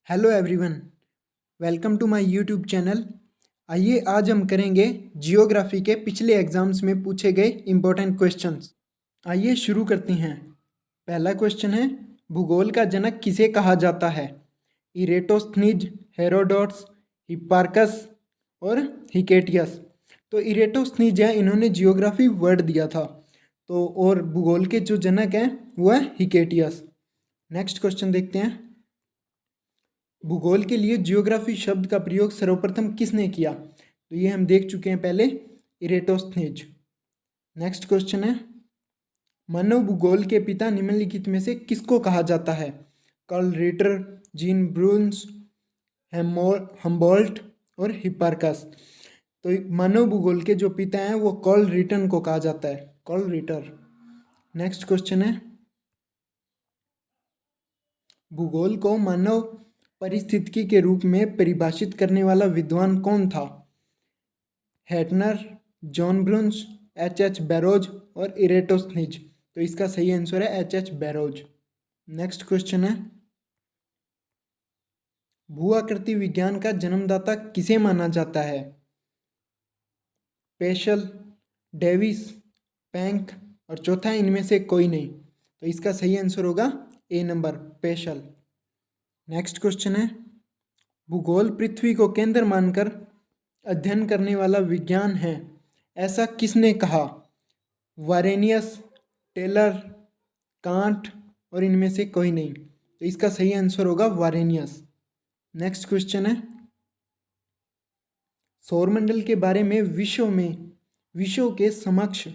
Hello everyone, welcome to my YouTube channel. आइए आज हम करेंगे जियोग्राफी के पिछले एग्जाम्स में पूछे गए इम्पोर्टेंट क्वेश्चंस। आइए शुरू करते हैं। पहला क्वेश्चन है, भूगोल का जनक किसे कहा जाता है? इरेटोस्थनीज, हेरोडोट्स, हिप्पार्कस और हिकेटियस। तो इरेटोस्थनीज है, इन्होंने जियोग्राफी वर्ड दिया था। तो और भूगोल के जो जनक हैं वो है हिकेटियस। नेक्स्ट क्वेश्चन देखते हैं। भूगोल के लिए जियोग्राफी शब्द का प्रयोग सर्वप्रथम किसने किया? तो ये हम देख चुके हैं पहले, इरेटोस्थनीज। नेक्स्ट क्वेश्चन है, मानव भूगोल के पिता निम्नलिखित में से किसको कहा जाता है? कार्ल रिटर, जीन ब्रून्स, हम्बोल्ट और हिप्पार्कस। तो मानव भूगोल के जो पिता हैं वो कार्ल रिटर को कहा जाता है, कार्ल रिटर। नेक्स्ट क्वेश्चन है, भूगोल को मानव परिस्थितिकी के रूप में परिभाषित करने वाला विद्वान कौन था? हैटनर, जॉन ब्रून्स, एच बैरोज और इरेटोस्थनीज। तो इसका सही आंसर है एच बैरोज। नेक्स्ट क्वेश्चन है, भू आकृति विज्ञान का जन्मदाता किसे माना जाता है? पेशल, डेविस, पैंक और चौथा इनमें से कोई नहीं। तो इसका सही आंसर होगा ए नंबर, पेशल। नेक्स्ट क्वेश्चन है, भूगोल पृथ्वी को केंद्र मानकर अध्ययन करने वाला विज्ञान है, ऐसा किसने कहा? वारेनियस, टेलर, कांट और इनमें से कोई नहीं। तो इसका सही आंसर होगा वारेनियस। नेक्स्ट क्वेश्चन है, सौरमंडल के बारे में विश्व के समक्ष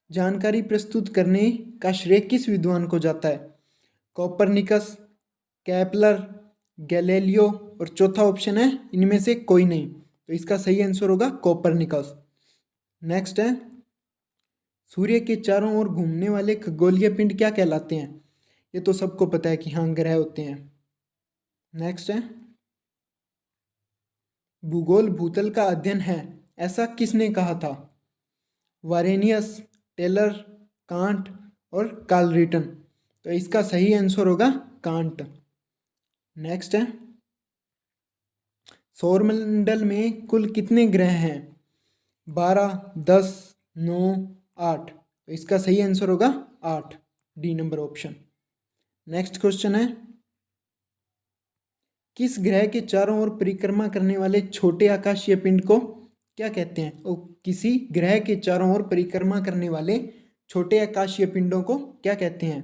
जानकारी प्रस्तुत करने का श्रेय किस विद्वान को जाता है? कोपरनिकस, केपलर, गैलीलियो और चौथा ऑप्शन है इनमें से कोई नहीं। तो इसका सही आंसर होगा कोपरनिकस। नेक्स्ट है, सूर्य के चारों ओर घूमने वाले खगोलीय पिंड क्या कहलाते हैं? ये तो सबको पता है कि हाँ, ग्रह होते हैं। नेक्स्ट है, भूगोल भूतल का अध्ययन है, ऐसा किसने कहा था? वारेनियस, टेलर, कांट और कार्ल रिटन। तो इसका सही आंसर होगा कांट। नेक्स्ट है, सौरमंडल में कुल कितने ग्रह हैं? 12, 10, 9, 8। तो इसका सही आंसर होगा 8, D number option. Next question है, किस ग्रह के चारों ओर परिक्रमा करने वाले छोटे आकाशीय पिंड को क्या कहते हैं? और किसी ग्रह के चारों ओर परिक्रमा करने वाले छोटे आकाशीय पिंडों को क्या कहते हैं?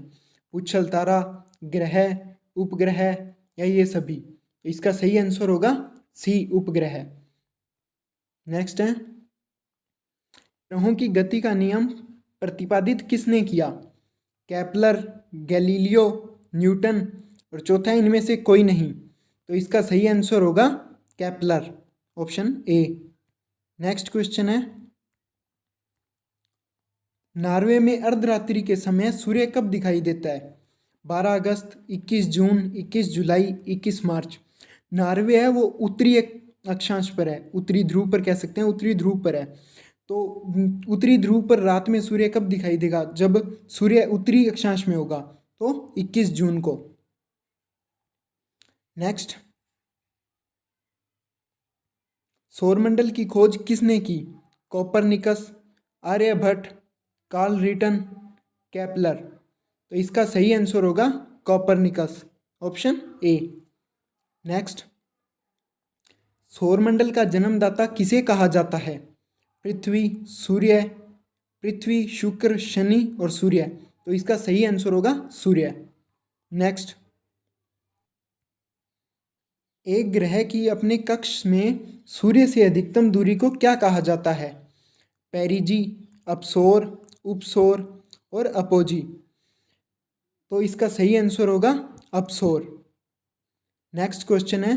पुच्छल तारा, ग्रह, उपग्रह या ये सभी? तो इसका सही आंसर होगा सी, उपग्रह। नेक्स्ट है, ग्रहों की गति का नियम प्रतिपादित किसने किया? केपलर, गैलीलियो, न्यूटन और चौथा इनमें से कोई नहीं। तो इसका सही आंसर होगा Kepler, option A. Next question है, नॉर्वे में अर्धरात्रि के समय सूर्य कब दिखाई देता है? 12 अगस्त, 21 जून, 21 जुलाई, 21 मार्च। नॉर्वे है वो उत्तरी अक्षांश पर है, उत्तरी ध्रुव पर कह सकते हैं, उत्तरी ध्रुव पर है। तो उत्तरी ध्रुव पर रात में सूर्य कब दिखाई देगा? जब सूर्य उत्तरी अक्षांश में होगा, तो 21 जून को। नेक्स्ट, सौरमंडल की खोज किसने की? Copernicus, Aryabhata, Carl Ritter, Kepler. तो इसका सही आंसर होगा कोपरनिकस, ऑप्शन ए। नेक्स्ट, सौरमंडल का जन्मदाता किसे कहा जाता है? पृथ्वी, सूर्य, पृथ्वी, शुक्र, शनि और सूर्य। तो इसका सही आंसर होगा सूर्य। नेक्स्ट, एक ग्रह की अपने कक्ष में सूर्य से अधिकतम दूरी को क्या कहा जाता है? पेरिजी, अपसौर, उपसौर और अपोजी। तो इसका सही आंसर होगा अपसौर। नेक्स्ट क्वेश्चन है,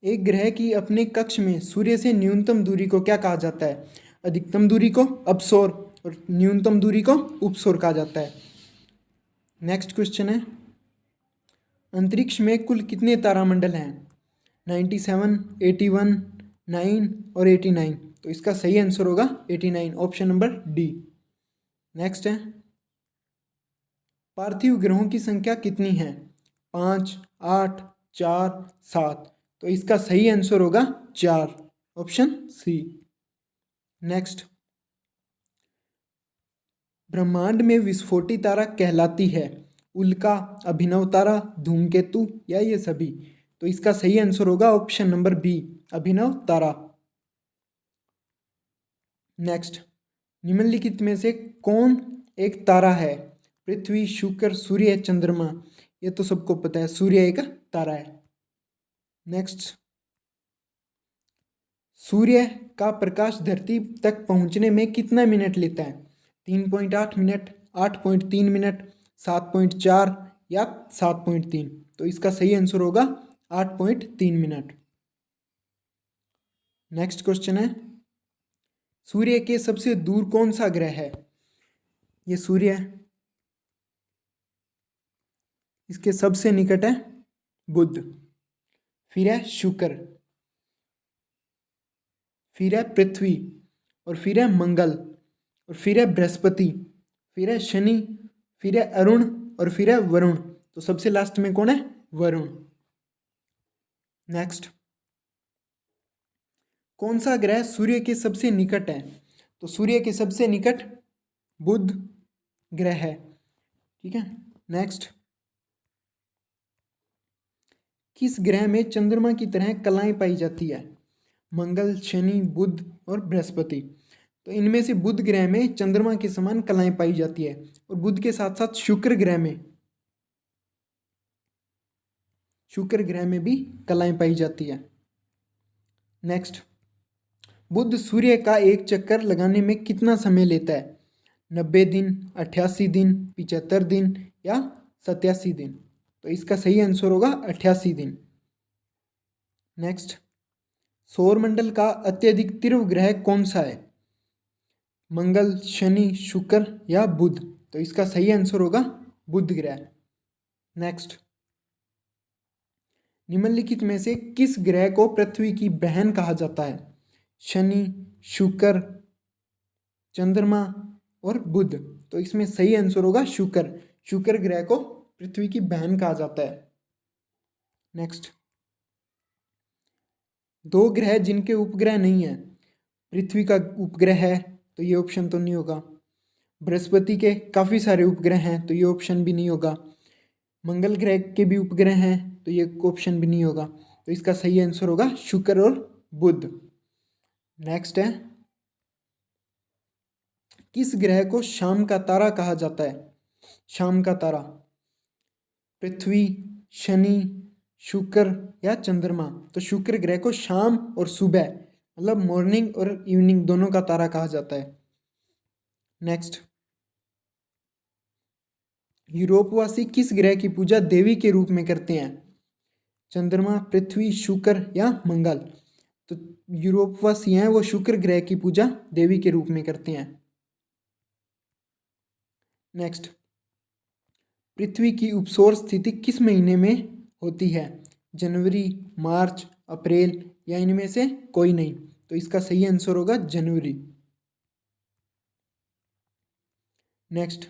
एक ग्रह की अपने कक्ष में सूर्य से न्यूनतम दूरी को क्या कहा जाता है? अधिकतम दूरी को अपसौर और न्यूनतम दूरी को उपसौर कहा जाता है। नेक्स्ट क्वेश्चन है, अंतरिक्ष में कुल कितने तारामंडल हैं? 97, 81, 9 और 89। तो इसका सही आंसर होगा 89, ऑप्शन नंबर डी। नेक्स्ट है, पार्थिव ग्रहों की संख्या कितनी है? 5, 8, 4, 7। तो इसका सही आंसर होगा 4, ऑप्शन सी। नेक्स्ट, ब्रह्मांड में विस्फोटी तारा कहलाती है उल्का, अभिनव तारा, धूमकेतु या ये सभी? तो इसका सही आंसर होगा ऑप्शन नंबर बी, अभिनव तारा। नेक्स्ट, निम्नलिखित में से कौन एक तारा है? पृथ्वी, शुक्र, सूर्य, चंद्रमा? ये तो सबको पता है, सूर्य एक तारा है। नेक्स्ट, सूर्य का प्रकाश धरती तक पहुंचने में कितना मिनट लेता है? 3.8 मिनट, 8.3 मिनट, 7.4 या 7.3? तो इसका सही आंसर होगा 8.3 मिनट। नेक्स्ट क्वेश्चन है, सूर्य के सबसे दूर कौन सा ग्रह है? ये सूर्य है, इसके सबसे निकट है बुध, फिर है शुक्र, फिर है पृथ्वी, और फिर है मंगल, और फिर है बृहस्पति, फिर है शनि, फिर है अरुण, और फिर है वरुण। तो सबसे लास्ट में कौन है? वरुण। नेक्स्ट, कौन सा ग्रह सूर्य के सबसे निकट है? तो सूर्य के सबसे निकट बुध ग्रह है, ठीक है। नेक्स्ट, किस ग्रह में चंद्रमा की तरह कलाएं पाई जाती है? मंगल, शनि, बुध और बृहस्पति। तो इनमें से बुध ग्रह में चंद्रमा के समान कलाएं पाई जाती है, और बुध के साथ साथ शुक्र ग्रह में भी कलाएं पाई जाती है। नेक्स्ट, बुध सूर्य का एक चक्कर लगाने में कितना समय लेता है? 90 दिन, 88 दिन, 75 दिन या 87 दिन? तो इसका सही आंसर होगा 88 दिन। नेक्स्ट, सौरमंडल का अत्यधिक तीव्र ग्रह कौन सा है? मंगल, शनि, शुक्र या बुध? तो इसका सही आंसर होगा बुध ग्रह। नेक्स्ट, निम्नलिखित में से किस ग्रह को पृथ्वी की बहन कहा जाता है? शनि, शुक्र, चंद्रमा और बुध? तो इसमें सही आंसर होगा शुक्र ग्रह को पृथ्वी की बहन कहा जाता है। नेक्स्ट, दो ग्रह जिनके उपग्रह नहीं है, पृथ्वी का उपग्रह है तो ये ऑप्शन तो नहीं होगा, बृहस्पति के काफ़ी सारे उपग्रह हैं तो ये ऑप्शन भी नहीं होगा, मंगल ग्रह के भी उपग्रह हैं तो ये ऑप्शन भी नहीं होगा। तो इसका सही आंसर होगा शुक्र और बुध। नेक्स्ट है, किस ग्रह को शाम का तारा कहा जाता है? शाम का तारा, पृथ्वी, शनि, शुक्र या चंद्रमा? तो शुक्र ग्रह को शाम और सुबह, मतलब मॉर्निंग और इवनिंग दोनों का तारा कहा जाता है। नेक्स्ट, यूरोपवासी किस ग्रह की पूजा देवी के रूप में करते हैं? चंद्रमा, पृथ्वी, शुक्र या मंगल? तो यूरोपवासी हैं वो शुक्र ग्रह की पूजा देवी के रूप में करते हैं। नेक्स्ट, पृथ्वी की उपसौर स्थिति किस महीने में होती है? जनवरी, मार्च, अप्रैल या इनमें से कोई नहीं? तो इसका सही आंसर होगा जनवरी। नेक्स्ट,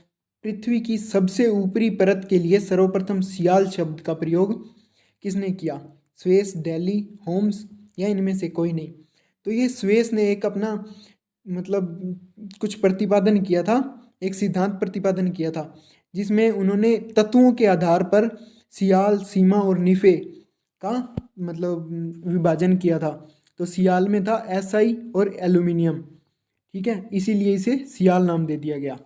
पृथ्वी की सबसे ऊपरी परत के लिए सर्वप्रथम सियाल शब्द का प्रयोग किसने किया? स्वेस, डेली, होम्स या इनमें से कोई नहीं? तो ये स्वेस ने एक अपना मतलब कुछ प्रतिपादन किया था, एक सिद्धांत प्रतिपादन किया था जिसमें उन्होंने तत्वों के आधार पर सियाल, सीमा और निफे का मतलब विभाजन किया था। तो सियाल में था SI और एल्यूमिनियम, ठीक है, इसीलिए इसे सियाल नाम दे दिया गया।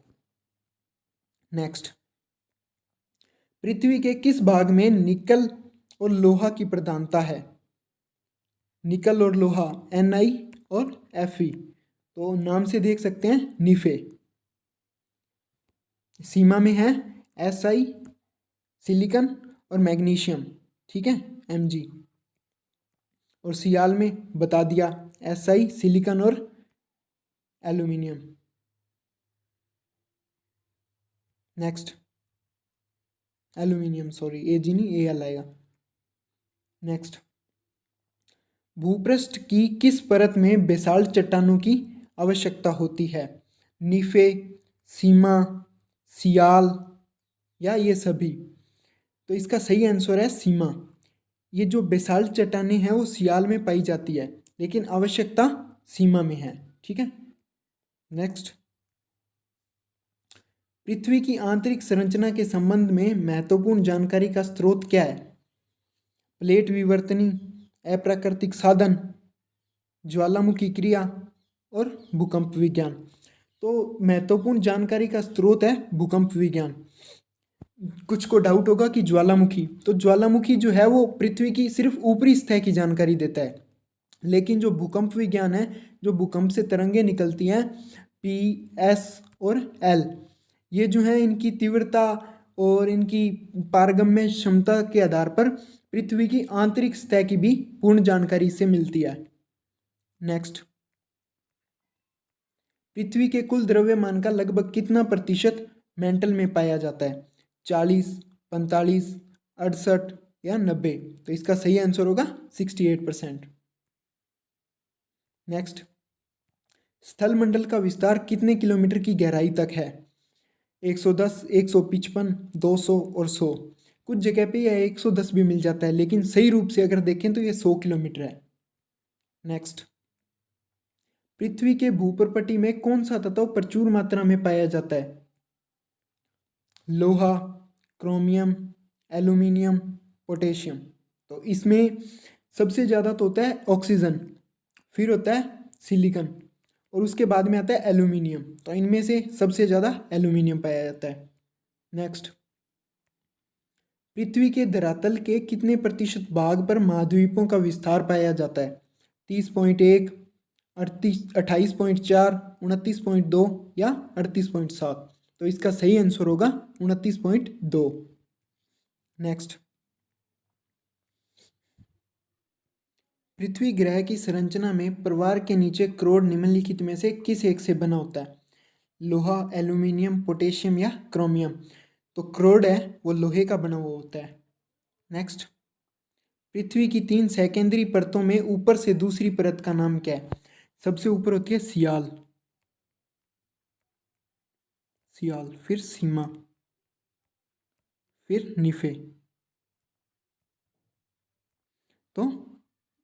नेक्स्ट, पृथ्वी के किस भाग में निकल और लोहा की प्रधानता है? निकल और लोहा, Ni और Fe? तो नाम से देख सकते हैं निफे। सीमा में है SI, सिलिकॉन और मैग्नीशियम, ठीक है, Mg। और सियाल में बता दिया SI, सिलिकॉन और aluminium. Next, aluminium, sorry Ag नहीं Al आएगा। नेक्स्ट, भूपृष्ठ की किस परत में बेसाल्ट चट्टानों की आवश्यकता होती है? निफे, सीमा, सियाल या ये सभी? तो इसका सही आंसर है सीमा। ये जो बेसाल्ट चट्टानें हैं वो सियाल में पाई जाती है, लेकिन आवश्यकता सीमा में है। ठीक है, नेक्स्ट। पृथ्वी की आंतरिक संरचना के संबंध में महत्वपूर्ण जानकारी का स्रोत क्या है? प्लेट विवर्तनी, अप्राकृतिक साधन, ज्वालामुखी क्रिया और भूकंप विज्ञान। तो महत्वपूर्ण जानकारी का स्रोत है भूकंप विज्ञान। कुछ को डाउट होगा कि ज्वालामुखी, तो ज्वालामुखी जो है वो पृथ्वी की सिर्फ ऊपरी सतह की जानकारी देता है, लेकिन जो भूकंप विज्ञान है, जो भूकंप से तरंगें निकलती हैं पी, एस और एल, ये जो है इनकी तीव्रता और इनकी पारगम्य क्षमता के आधार पर पृथ्वी की आंतरिक सतह की भी पूर्ण जानकारी इससे मिलती है। नेक्स्ट, पृथ्वी के कुल द्रव्यमान का लगभग कितना प्रतिशत मेंटल में पाया जाता है? 40, 45, 68 या 90? तो इसका सही आंसर होगा 68%। नेक्स्ट, स्थल मंडल का विस्तार कितने किलोमीटर की गहराई तक है? 110, 155, 200 और 100। कुछ जगह पे यह 110 भी मिल जाता है, लेकिन सही रूप से अगर देखें तो ये 100 किलोमीटर है। नेक्स्ट, पृथ्वी के भूप्रपटी में कौन सा तत्व प्रचुर मात्रा में पाया जाता है? लोहा, क्रोमियम, एल्यूमिनियम, पोटेशियम। तो इसमें सबसे ज़्यादा तो होता है ऑक्सीजन, फिर होता है सिलिकॉन और उसके बाद में आता है एल्यूमिनियम। तो इनमें से सबसे ज़्यादा एल्यूमिनियम पाया जाता है। नेक्स्ट, पृथ्वी के धरातल के कितने प्रतिशत भाग पर महाद्वीपों का विस्तार पाया जाता है? 30.1, 28.4, 29.2 या 38.7? तो इसका सही आंसर होगा 29.2। नेक्स्ट, पृथ्वी ग्रह की संरचना में प्रवार के नीचे क्रोड निम्नलिखित में से किस एक से बना होता है? लोहा, एल्यूमिनियम, पोटेशियम या क्रोमियम? तो क्रोड है वो लोहे का बना हुआ होता है। नेक्स्ट, पृथ्वी की 3 सेकेंडरी परतों में ऊपर से दूसरी परत का नाम क्या है? सबसे ऊपर होती है सियाल, फिर सीमा, फिर निफे। तो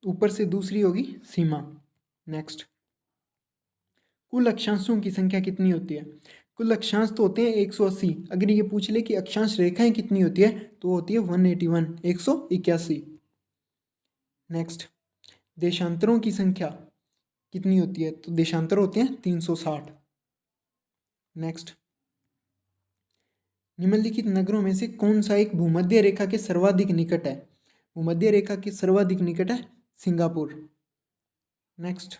ऊपर से दूसरी होगी सीमा। नेक्स्ट, कुल अक्षांशों की संख्या कितनी होती है? कुल अक्षांश तो होते हैं 180। अगर ये पूछ ले कि अक्षांश रेखाएं कितनी होती है तो होती है 181, 181। नेक्स्ट, देशांतरों की संख्या कितनी होती है? तो देशांतर होते हैं 360। नेक्स्ट, निम्नलिखित नगरों में से कौन सा एक भूमध्य रेखा के सर्वाधिक निकट है? भूमध्य रेखा के सर्वाधिक निकट है सिंगापुर। नेक्स्ट,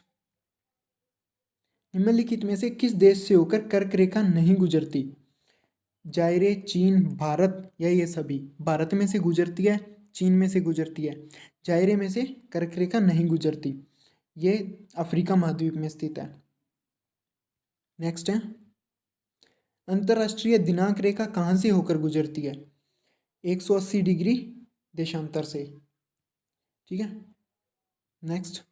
निम्नलिखित में से किस देश से होकर कर्क रेखा नहीं गुजरती? जायरे, चीन, भारत या ये सभी? भारत में से गुजरती है, चीन में से गुजरती है, जायरे में से कर्क रेखा नहीं गुजरती। ये अफ्रीका महाद्वीप में स्थित है। नेक्स्ट है, अंतर्राष्ट्रीय दिनांक रेखा कहाँ से होकर गुजरती है? 180 डिग्री देशांतर से। ठीक है। नेक्स्ट,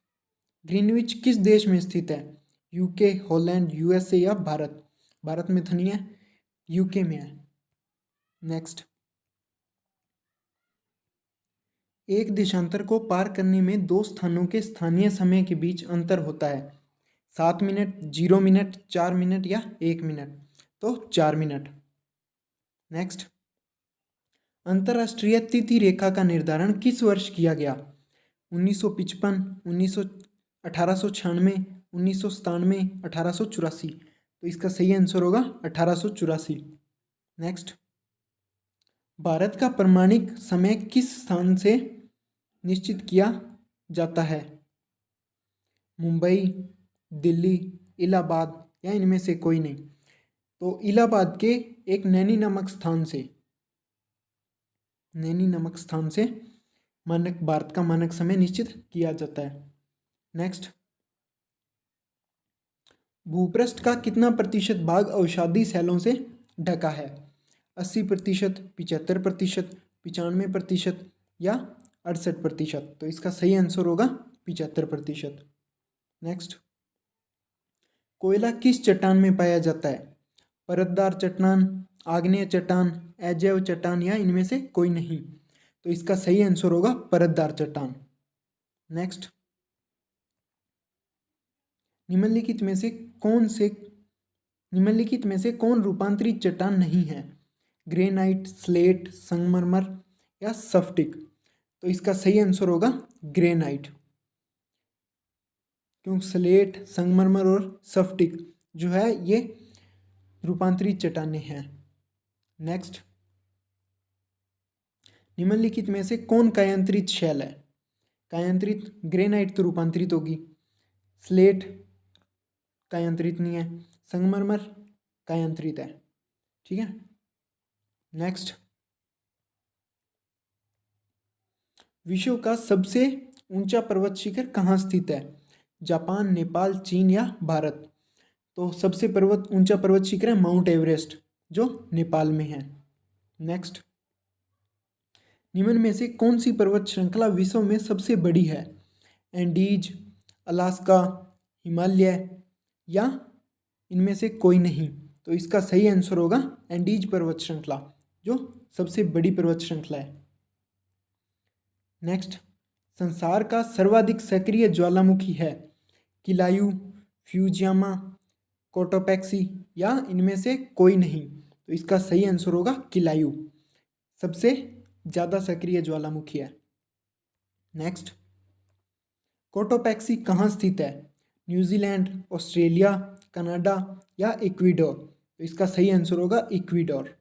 ग्रीनविच किस देश में स्थित है? यूके, हॉलैंड, यूएसए या भारत? भारत में तो नहीं है, यूके में है। नेक्स्ट, एक देशांतर को पार करने में दो स्थानों के स्थानीय समय के बीच अंतर होता है 7 मिनट, 0 मिनट, 4 मिनट या 1 मिनट? तो 4 मिनट। नेक्स्ट, अंतर्राष्ट्रीय तिथि रेखा का निर्धारण किस वर्ष किया गया? 1955, 1896, 1997, 1884? तो इसका सही आंसर होगा 1884। नेक्स्ट, भारत का प्रमाणिक समय किस स्थान से निश्चित किया जाता है? मुंबई, दिल्ली, इलाहाबाद या इनमें से कोई नहीं? तो इलाहाबाद के एक नैनी नामक स्थान से मानक भारत का मानक समय निश्चित किया जाता है। नेक्स्ट, भूपृष्ठ का कितना प्रतिशत भाग अवसादी सैलों से ढका है? 80%, 75%, 95% या 68%? तो इसका सही आंसर होगा 75%। नेक्स्ट, कोयला किस चट्टान में पाया जाता है? परतदार चट्टान, आग्नेय चट्टान, अजैव चट्टान या इनमें से कोई नहीं। तो इसका सही आंसर होगा परतदार चट्टान। नेक्स्ट, निम्नलिखित में से कौन रूपांतरित चट्टान नहीं है? ग्रेनाइट, स्लेट, संगमरमर या स्फटिक। तो इसका सही आंसर होगा ग्रेनाइट, क्योंकि स्लेट, संगमरमर और स्फटिक जो है ये रूपांतरित चट्टानें हैं। नेक्स्ट, निम्नलिखित में से कौन कायांतरित शैल है? कायांतरित, ग्रेनाइट तो रूपांतरित होगी, स्लेट कायांतरित नहीं है, संगमरमर कायांतरित है। ठीक है। नेक्स्ट, विश्व का सबसे ऊंचा पर्वत शिखर कहाँ स्थित है? जापान, नेपाल, चीन या भारत। तो सबसे ऊंचा पर्वत शिखर है माउंट एवरेस्ट, जो नेपाल में है। नेक्स्ट, निम्न में से कौन सी पर्वत श्रृंखला विश्व में सबसे बड़ी है? एंडीज, अलास्का, हिमालय या इनमें से कोई नहीं। तो इसका सही आंसर होगा एंडीज पर्वत श्रृंखला, जो सबसे बड़ी पर्वत श्रृंखला है। नेक्स्ट, संसार का सर्वाधिक सक्रिय ज्वालामुखी है? किलायू, फ्यूजियामा, कोटोपैक्सी या इनमें से कोई नहीं। तो इसका सही आंसर होगा किलायू, सबसे ज़्यादा सक्रिय ज्वालामुखी है। नेक्स्ट, कोटोपैक्सी कहाँ स्थित है? न्यूजीलैंड, ऑस्ट्रेलिया, कनाडा या इक्वाडोर। तो इसका सही आंसर होगा इक्वाडोर।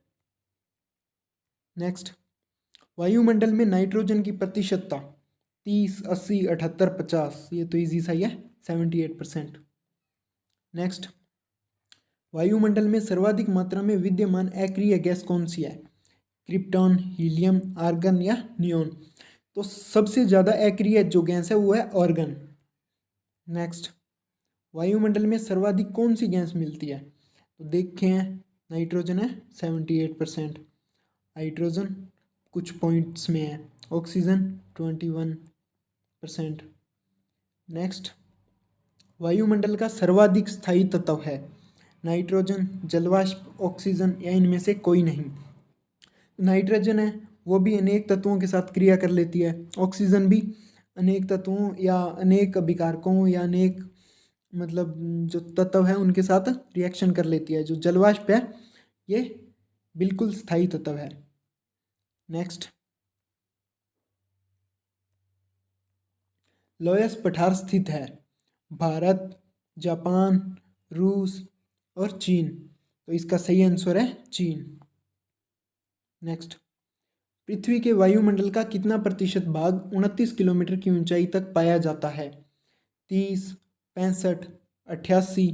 नेक्स्ट, वायुमंडल में नाइट्रोजन की प्रतिशतता 30, 80, 78, 50। ये तो इजी सा ही है, 78%। नेक्स्ट, वायुमंडल में सर्वाधिक मात्रा में विद्यमान अक्रिय गैस कौन सी है? क्रिप्टॉन, हीलियम, आर्गन या नियोन। तो सबसे ज़्यादा अक्रिय जो गैस है वो है आर्गन। नेक्स्ट, वायुमंडल में सर्वाधिक कौन सी गैस मिलती है? तो देखें हैं, नाइट्रोजन है 78%, हाइड्रोजन कुछ पॉइंट्स में है, ऑक्सीजन 21%। नेक्स्ट, वायुमंडल का सर्वाधिक स्थायी तत्व है? नाइट्रोजन, जलवाष्प, ऑक्सीजन या इनमें से कोई नहीं। नाइट्रोजन है वो भी अनेक तत्वों के साथ क्रिया कर लेती है, ऑक्सीजन भी अनेक तत्वों या अनेक अभिकारकों या अनेक मतलब जो तत्व है उनके साथ रिएक्शन कर लेती है। जो जलवाष्प है ये बिल्कुल स्थायी तत्व है। नेक्स्ट, लोयस पठार स्थित है? भारत, जापान, रूस और चीन। तो इसका सही आंसर है चीन। नेक्स्ट, पृथ्वी के वायुमंडल का कितना प्रतिशत भाग 29 किलोमीटर की ऊंचाई तक पाया जाता है? 30, 65, 88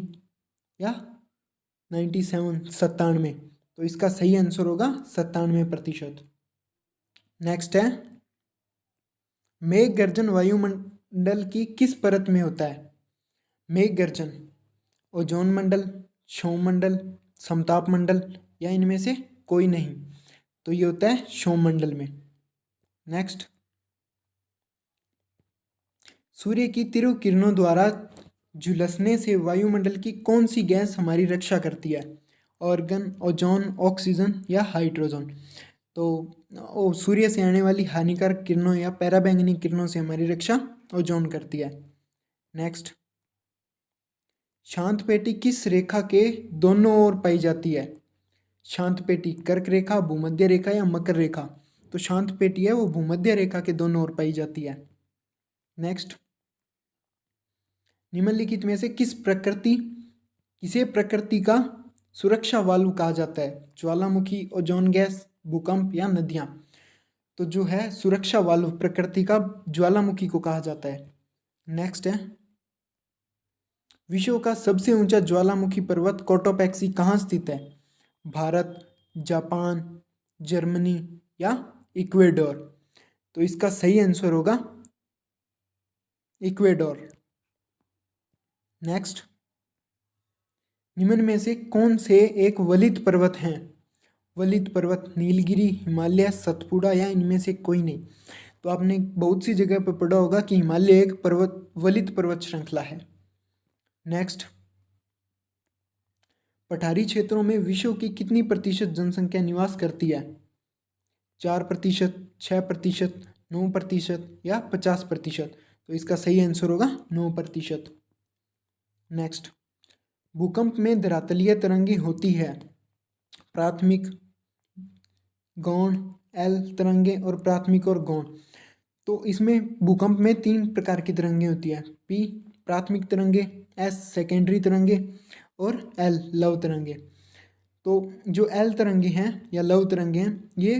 या 97, 97। तो इसका सही आंसर होगा 97%। नेक्स्ट है, मेघ गर्जन वायुमंडल की किस परत में होता है? मेघ गर्जन ओजोन मंडल, क्षोभ मंडल, समताप मंडल या इनमें से कोई नहीं। तो ये होता है क्षोभ मंडल में। नेक्स्ट, सूर्य की तीव्र किरणों द्वारा झुलसने से वायुमंडल की कौन सी गैस हमारी रक्षा करती है? आर्गन, ओजोन, ऑक्सीजन या हाइड्रोजन। तो सूर्य से आने वाली हानिकारक किरणों या पैराबैंगनी किरणों से हमारी रक्षा ओजोन करती है। नेक्स्ट, शांत पेटी किस रेखा के दोनों ओर पाई जाती है? शांत पेटी कर्क रेखा, भूमध्य रेखा या मकर रेखा। तो शांत पेटी है वो भूमध्य रेखा के दोनों ओर पाई जाती है। नेक्स्ट, निम्नलिखित में से किसे प्रकृति का सुरक्षा वाल्व कहा जाता है? ज्वालामुखी, ओजोन गैस, भूकंप या नदियां। तो जो है सुरक्षा वाल्व प्रकृति का ज्वालामुखी को कहा जाता है। नेक्स्ट है, विश्व का सबसे ऊंचा ज्वालामुखी पर्वत कोटोपैक्सी कहाँ स्थित है? भारत, जापान, जर्मनी या इक्वाडोर। तो इसका सही आंसर होगा इक्वाडोर। नेक्स्ट, निम्न में से कौन से एक वलित पर्वत हैं? वलित पर्वत नीलगिरी, हिमालय, सतपुड़ा या इनमें से कोई नहीं। तो आपने बहुत सी जगह पर पढ़ा होगा कि हिमालय एक वलित पर्वत श्रृंखला है। नेक्स्ट, पठारी क्षेत्रों में विश्व की कितनी प्रतिशत जनसंख्या निवास करती है? 4%, 6%, 9% या 50%? तो इसका सही आंसर होगा 9%। नेक्स्ट, भूकंप में धरातलीय तरंगें होती है प्राथमिक, गौण, एल तरंगें और प्राथमिक और गौण। तो इसमें भूकंप में 3 प्रकार की तरंगें होती है, पी प्राथमिक तरंगें, एस सेकेंडरी तरंगें और एल लव तरंगें। तो जो एल तरंगें हैं या लव तरंगें हैं ये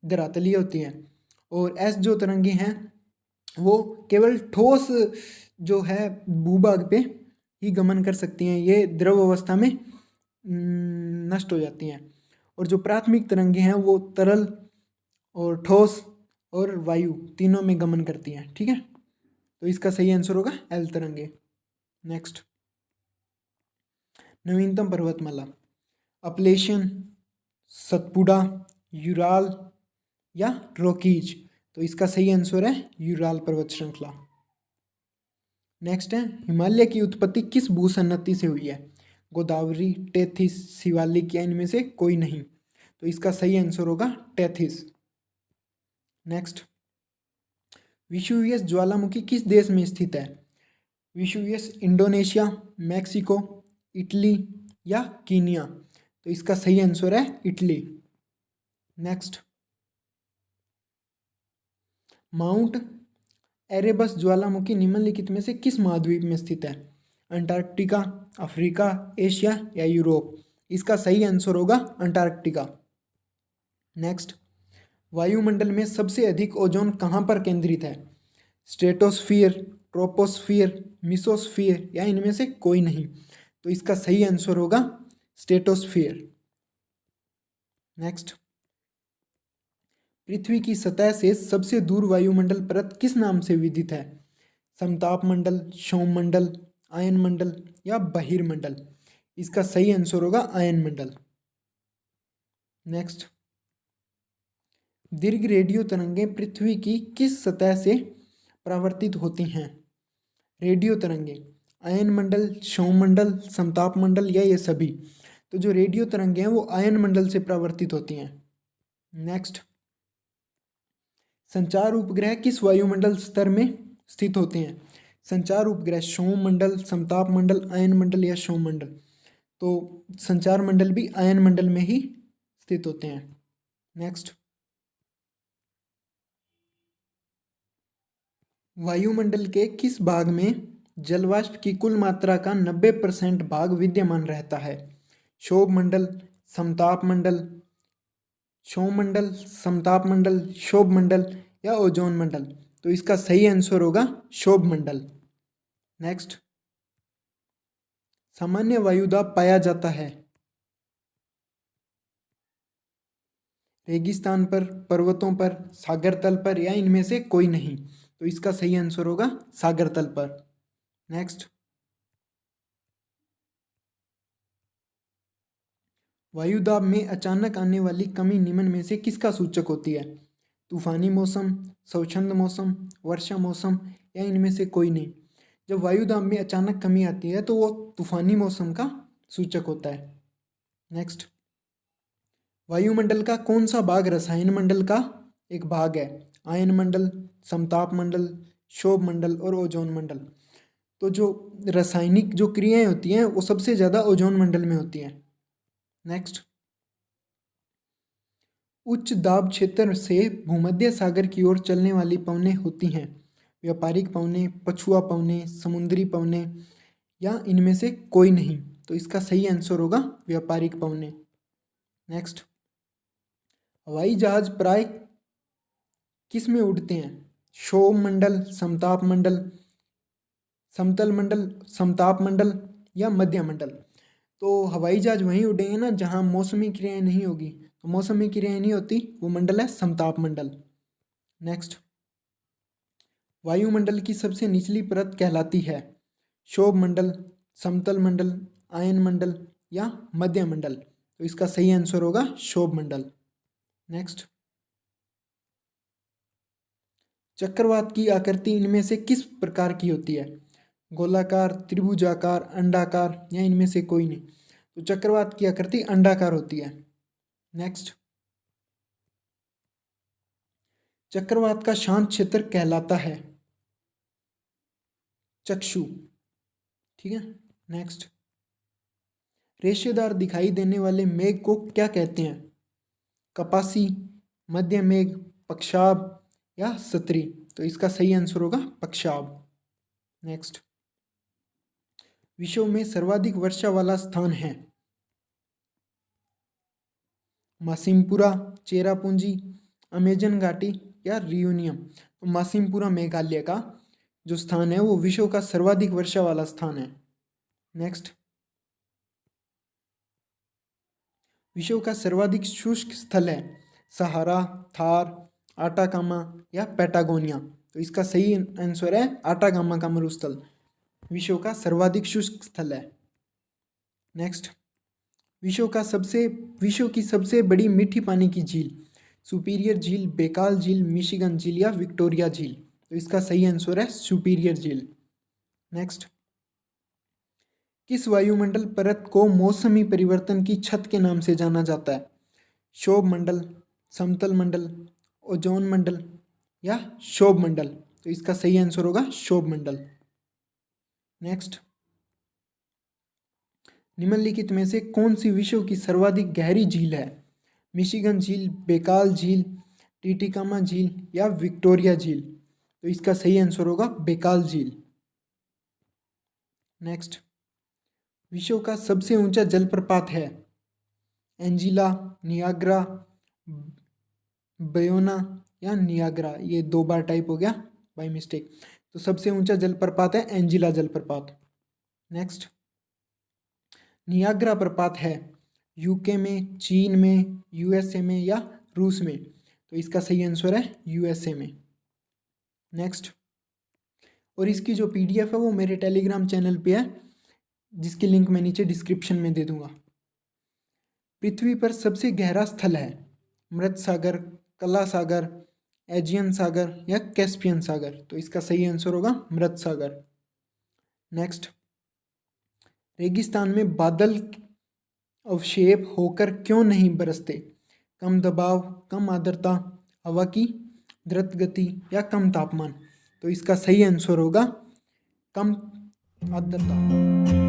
धरातलीय होती हैं, और एस जो तरंगें हैं वो केवल ठोस जो है भूभाग पे ही गमन कर सकती हैं, ये द्रव अवस्था में नष्ट हो जाती हैं। और जो प्राथमिक तरंगें हैं वो तरल और ठोस और वायु तीनों में गमन करती हैं। ठीक है, तो इसका सही आंसर होगा एल तरंगे। नेक्स्ट, नवीनतम पर्वतमाला अपलेशियन, सतपुड़ा, यूराल या रॉकीज? तो इसका सही आंसर है यूराल पर्वत श्रृंखला। नेक्स्ट है, हिमालय की उत्पत्ति किस भूसन्नति से हुई है? गोदावरी, टेथिस, शिवालिक या इनमें से कोई नहीं? तो इसका सही आंसर होगा टेथिस। नेक्स्ट, विषुवियस ज्वालामुखी किस देश में स्थित है? विषुवियस इंडोनेशिया, मैक्सिको, इटली या कीनिया? तो इसका सही आंसर है इटली। नेक्स्ट, माउंट एरेबस ज्वालामुखी निम्नलिखित में से किस महाद्वीप में स्थित है? अंटार्कटिका, अफ्रीका, एशिया या यूरोप? इसका सही आंसर होगा अंटार्कटिका। नेक्स्ट, वायुमंडल में सबसे अधिक ओजोन कहाँ पर केंद्रित है? स्ट्रेटोस्फियर, ट्रोपोस्फियर, मिसोस्फियर या इनमें से कोई नहीं? तो इसका सही आंसर होगा स्ट्रेटोस्फियर। नेक्स्ट, पृथ्वी की सतह से सबसे दूर वायुमंडल परत किस नाम से विदित है? समताप मंडल, सौममंडल, आयन मंडल या बहिर्मंडल? इसका सही आंसर होगा आयन मंडल। नेक्स्ट, दीर्घ रेडियो तरंगें पृथ्वी की किस सतह से परावर्तित होती हैं? रेडियो तरंगें आयन मंडल, सौममंडल, समताप मंडल या ये सभी? तो जो रेडियो तरंगें हैं वो आयन मंडल से परावर्तित होती हैं। नेक्स्ट, संचार उपग्रह किस वायुमंडल स्तर में स्थित होते हैं? संचार उपग्रह सौममंडल, समताप मंडल, आयन मंडल या सौममंडल? तो संचार मंडल भी आयन मंडल में ही स्थित होते हैं। नेक्स्ट, वायुमंडल के किस भाग में जलवाष्प की कुल मात्रा का 90% भाग विद्यमान रहता है? क्षोभ मंडल, समताप मंडल, सौममंडल, समताप मंडल, क्षोभ मंडल या ओजोन मंडल? तो इसका सही आंसर होगा क्षोभ मंडल। नेक्स्ट, सामान्य वायुदाब पाया जाता है रेगिस्तान पर, पर्वतों पर, सागर तल पर या इनमें से कोई नहीं? तो इसका सही आंसर होगा सागर तल पर। नेक्स्ट, वायुदाब में अचानक आने वाली कमी निम्न में से किसका सूचक होती है? तूफानी मौसम, स्वच्छंद मौसम, वर्षा मौसम या इनमें से कोई नहीं? जब वायुदाब में अचानक कमी आती है तो वो तूफानी मौसम का सूचक होता है। नेक्स्ट, वायुमंडल का कौन सा भाग रसायन मंडल का एक भाग है? आयन मंडल, समताप मंडल, क्षोभ मंडल और ओजोन मंडल? तो जो रासायनिक जो क्रियाएं होती हैं वो सबसे ज़्यादा ओजोन मंडल में होती हैं। नेक्स्ट, उच्च दाब क्षेत्र से भूमध्य सागर की ओर चलने वाली पवनें होती हैं व्यापारिक पवनें, पछुआ पवनें, समुद्री पवनें या इनमें से कोई नहीं? तो इसका सही आंसर होगा व्यापारिक पवनें। नेक्स्ट, हवाई जहाज प्राय किस में उड़ते हैं? क्षोभ मंडल, समताप मंडल, समतल मंडल, समताप मंडल या मध्य मंडल? तो हवाई जहाज वहीं उड़ेंगे ना जहाँ मौसमी क्रियाएं नहीं होगी। तो मौसमी क्रियाएं नहीं होती वो मंडल है समताप मंडल। नेक्स्ट, वायुमंडल की सबसे निचली परत कहलाती है क्षोभ मंडल, समतल मंडल, आयन मंडल या मध्य मंडल? तो इसका सही आंसर होगा क्षोभ मंडल। नेक्स्ट, चक्रवात की आकृति इनमें से किस प्रकार की होती है? गोलाकार, त्रिभुजाकार, अंडाकार या इनमें से कोई नहीं? तो चक्रवात की आकृति अंडाकार होती है। नेक्स्ट, चक्रवात का शांत क्षेत्र कहलाता है चक्षु। ठीक है। नेक्स्ट, रेशेदार दिखाई देने वाले मेघ को क्या कहते हैं? कपासी, मध्य मेघ, पक्षाब या सत्री? तो इसका सही आंसर होगा पक्षाब। नेक्स्ट, विश्व में सर्वाधिक वर्षा वाला स्थान है? मासिमपुरा, चेरापूंजी, अमेजन घाटी या रियूनियम? तो मासिमपुरा मेघालय का जो स्थान है वो विश्व का सर्वाधिक वर्षा वाला स्थान है। नेक्स्ट, विश्व का सर्वाधिक शुष्क स्थल है? सहारा, थार, आटाकामा या पैटागोनिया? तो इसका सही आंसर है आटाकामा का मरुस्थल विश्व का सर्वाधिक शुष्क स्थल है। नेक्स्ट, विश्व की सबसे बड़ी मीठी पानी की झील? सुपीरियर झील, बेकाल झील, मिशिगन झील या विक्टोरिया झील? तो इसका सही आंसर है सुपीरियर झील। नेक्स्ट, किस वायुमंडल परत को मौसमी परिवर्तन की छत के नाम से जाना जाता है? क्षोभ मंडल, समतल मंडल, ओजोन मंडल या क्षोभ मंडल? तो इसका सही आंसर होगा क्षोभ मंडल। नेक्स्ट, निम्नलिखित में से कौन सी विश्व की सर्वाधिक गहरी झील है? मिशिगन झील, बेकाल झील, टिटिकामा झील या विक्टोरिया झील? तो इसका सही आंसर होगा बेकाल झील। नेक्स्ट, विश्व का सबसे ऊंचा जलप्रपात है? एंजिला, नियाग्रा, बयोना या नियाग्रा? ये 2 बार टाइप हो गया बाय मिस्टेक। तो सबसे ऊंचा जलप्रपात है एंजिला जलप्रपात। नेक्स्ट, नियाग्रा प्रपात है यूके में, चीन में, यूएसए में या रूस में? तो इसका सही आंसर है यूएसए में। नेक्स्ट, और इसकी जो पीडीएफ है वो मेरे टेलीग्राम चैनल पे है, जिसकी लिंक मैं नीचे डिस्क्रिप्शन में दे दूंगा। पृथ्वी पर सबसे गहरा स्थल है? मृत सागर, कला सागर, एजियन सागर या कैस्पियन सागर? तो इसका सही आंसर होगा मृत सागर। नेक्स्ट, रेगिस्तान में बादल अवक्षेप होकर क्यों नहीं बरसते? कम दबाव, कम आर्द्रता, हवा की द्रुत गति या कम तापमान? तो इसका सही आंसर होगा कम आर्द्रता।